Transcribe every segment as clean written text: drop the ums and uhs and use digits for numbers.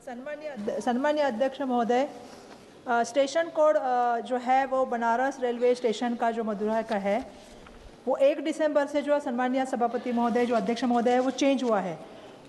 सन्मान्य अध्यक्ष महोदय, स्टेशन कोड जो है वो बनारस रेलवे स्टेशन का जो मदुरई का है वो 1 दिसंबर से जो सन्मान्य सभापति महोदय जो अध्यक्ष महोदय है वो चेंज हुआ है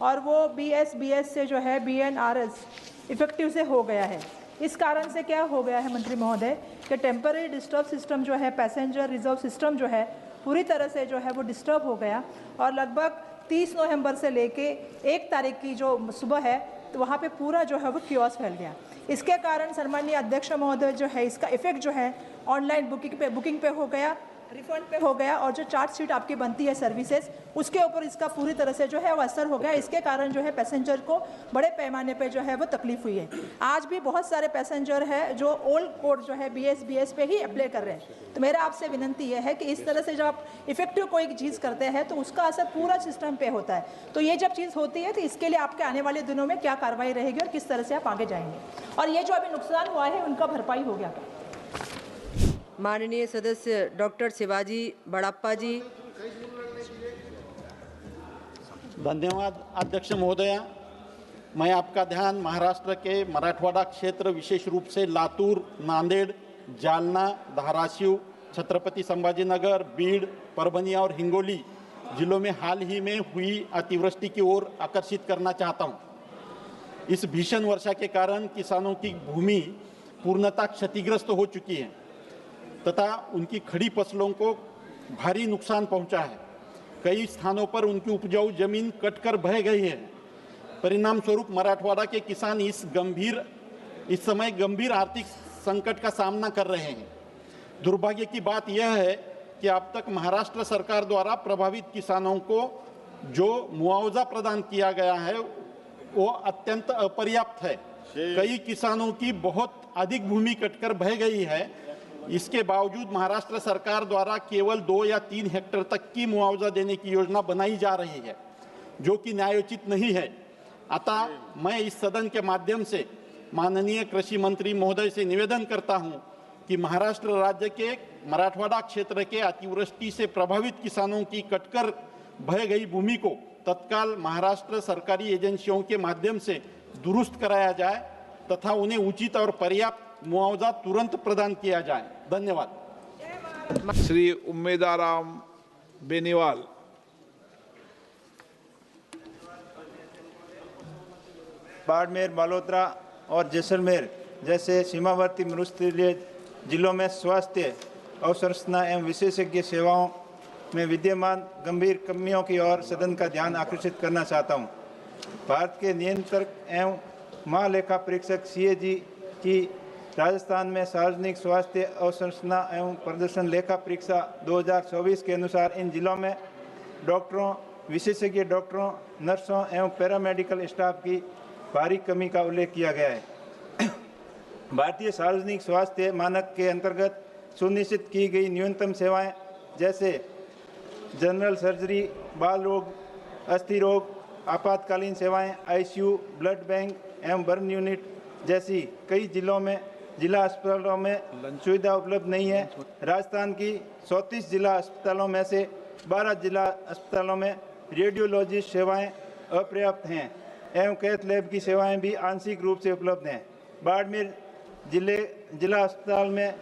और वो BS से जो है BNRS इफेक्टिव से हो गया है। इस कारण से क्या हो गया है मंत्री महोदय कि टेम्पररी डिस्टर्ब सिस्टम जो है पैसेंजर रिजर्व सिस्टम जो है पूरी तरह से जो है वो डिस्टर्ब हो गया और लगभग 30 नवंबर से लेके 1 तारीख की जो सुबह है तो वहाँ पे पूरा जो है वो कियोस्क फैल गया। इसके कारण सन्माननीय अध्यक्ष महोदय जो है इसका इफेक्ट जो है ऑनलाइन बुकिंग पे हो गया, रिफंड पे हो गया और जो चार्ज शीट आपकी बनती है सर्विसेज उसके ऊपर इसका पूरी तरह से जो है वो असर हो गया। इसके कारण जो है पैसेंजर को बड़े पैमाने पे जो है वो तकलीफ हुई है। आज भी बहुत सारे पैसेंजर है जो ओल्ड कोड जो है BS पे ही अप्लाई कर रहे हैं। तो मेरा आपसे विनंती यह है कि इस तरह से जब आप इफेक्टिव कोई चीज़ करते हैं तो उसका असर पूरा सिस्टम पे होता है। तो ये जब चीज़ होती है तो इसके लिए आपके आने वाले दिनों में क्या कार्रवाई रहेगी और किस तरह से आप आगे जाएंगे और ये जो अभी नुकसान हुआ है उनका भरपाई हो गया। माननीय सदस्य डॉक्टर शिवाजी बड़ाप्पा जी। धन्यवाद अध्यक्ष महोदया। मैं आपका ध्यान महाराष्ट्र के मराठवाड़ा क्षेत्र विशेष रूप से लातूर, नांदेड़, जालना, धाराशिव, छत्रपति संभाजीनगर, बीड़, परभनी और हिंगोली जिलों में हाल ही में हुई अतिवृष्टि की ओर आकर्षित करना चाहता हूं। इस भीषण वर्षा के कारण किसानों की भूमि पूर्णतः क्षतिग्रस्त हो चुकी है तथा उनकी खड़ी फसलों को भारी नुकसान पहुंचा है। कई स्थानों पर उनकी उपजाऊ जमीन कटकर बह गई है। परिणाम स्वरूप मराठवाड़ा के किसान इस समय गंभीर आर्थिक संकट का सामना कर रहे हैं। दुर्भाग्य की बात यह है कि अब तक महाराष्ट्र सरकार द्वारा प्रभावित किसानों को जो मुआवजा प्रदान किया गया है वो अत्यंत अपर्याप्त है। कई किसानों की बहुत अधिक भूमि कटकर बह गई है। इसके बावजूद महाराष्ट्र सरकार द्वारा केवल 2 या 3 हेक्टेयर तक की मुआवजा देने की योजना बनाई जा रही है जो कि न्यायोचित नहीं है। अतः मैं इस सदन के माध्यम से माननीय कृषि मंत्री महोदय से निवेदन करता हूं कि महाराष्ट्र राज्य के मराठवाड़ा क्षेत्र के अतिवृष्टि से प्रभावित किसानों की कटकर बह गई भूमि को तत्काल महाराष्ट्र सरकारी एजेंसियों के माध्यम से दुरुस्त कराया जाए तथा उन्हें उचित और पर्याप्त मुआवजा तुरंत प्रदान किया जाए। धन्यवाद। श्री उम्मेदाराम बेनीवाल। बाड़मेर, बालोतरा और जैसलमेर जैसे सीमावर्ती मरुस्थलीय जिलों में स्वास्थ्य अवसंरचना एवं विशेषज्ञ सेवाओं में विद्यमान गंभीर कमियों की ओर सदन का ध्यान आकर्षित करना चाहता हूं। भारत के नियंत्रक एवं महालेखा परीक्षक CAG की राजस्थान में सार्वजनिक स्वास्थ्य अवसंरचना एवं प्रदर्शन लेखा परीक्षा 2024 के अनुसार इन जिलों में डॉक्टरों, विशेषज्ञ डॉक्टरों, नर्सों एवं पैरामेडिकल स्टाफ की भारी कमी का उल्लेख किया गया है। भारतीय सार्वजनिक स्वास्थ्य मानक के अंतर्गत सुनिश्चित की गई न्यूनतम सेवाएं जैसे जनरल सर्जरी, बाल रोग, अस्थि रोग, आपातकालीन सेवाएं, ICU, ब्लड बैंक एवं बर्न यूनिट जैसी कई जिलों में जिला अस्पतालों में सुविधा उपलब्ध नहीं है। राजस्थान की 34 जिला अस्पतालों में से 12 जिला अस्पतालों में रेडियोलॉजिस्ट सेवाएं अपर्याप्त हैं एवं कैथ लैब की सेवाएं भी आंशिक रूप से उपलब्ध हैं। बाड़मेर जिला अस्पताल में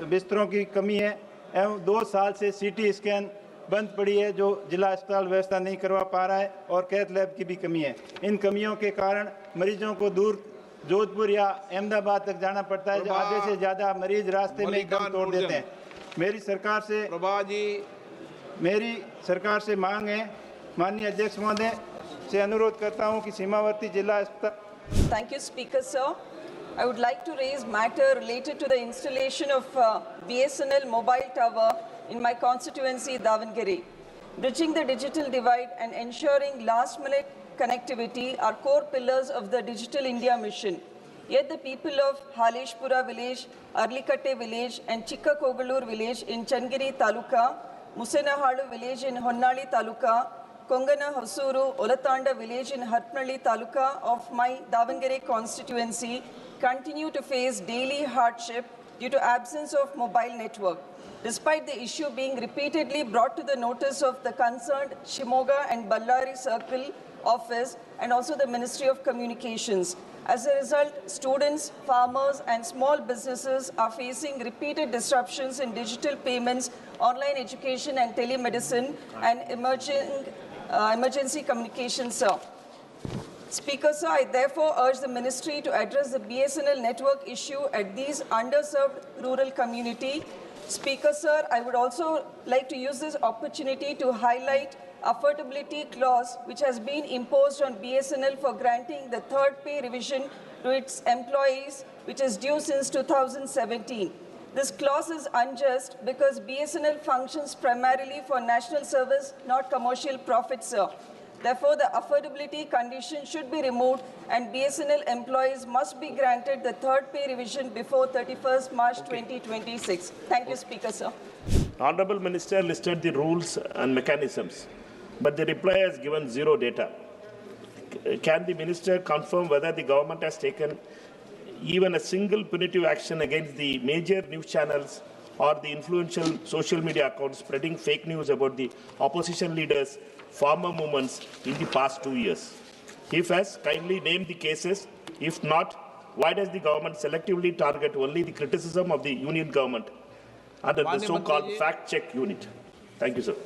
बिस्तरों की कमी है एवं 2 साल से CT स्कैन बंद पड़ी है जो जिला अस्पताल व्यवस्था नहीं करवा पा रहा है और कैथ लैब की भी कमी है। इन कमियों के कारण मरीजों को दूर जोधपुर या अहमदाबाद तक जाना पड़ता है। आधे से ज्यादा मरीज रास्ते में दम तोड़ देते हैं। मेरी सरकार से मांग है, माननीय अध्यक्ष महोदय से अनुरोध करता हूं कि सीमावर्ती जिला अस्पताल। Thank you, Speaker, sir. I would like to raise matter related to the installation of BSNL mobile tower in my constituency, Davangere. Bridging the digital divide and ensuring last-minute connectivity are core pillars of the Digital India mission. Yet the people of Haleshpura village, Arlikatte village and Chikkakogalur village in Changiri Taluka, Musenahalu village in Honnali Taluka, Kongana Hosuru, Olatanda village in Hartnalli Taluka of my Davangere constituency continue to face daily hardship due to absence of mobile network. Despite the issue being repeatedly brought to the notice of the concerned Shimoga and Ballari Circle Office and also the Ministry of Communications. As a result, students, farmers, and small businesses are facing repeated disruptions in digital payments, online education, and telemedicine, and emergency communications, sir. Speaker, sir, I therefore urge the ministry to address the BSNL network issue at these underserved rural community. Speaker, sir, I would also like to use this opportunity to highlight affordability clause which has been imposed on BSNL for granting the third pay revision to its employees, which is due since 2017. This clause is unjust because BSNL functions primarily for national service, not commercial profit, sir. Therefore, the affordability condition should be removed and BSNL employees must be granted the third pay revision before 31st March 2026. Thank you, Speaker, sir. Honorable Minister listed the rules and mechanisms, but the reply has given zero data. Can the Minister confirm whether the government has taken even a single punitive action against the major news channels or the influential social media accounts spreading fake news about the opposition leaders' farmer movements in the past 2 years? If yes, kindly name the cases. If not, why does the government selectively target only the criticism of the union government under the so-called fact-check unit? Thank you, sir.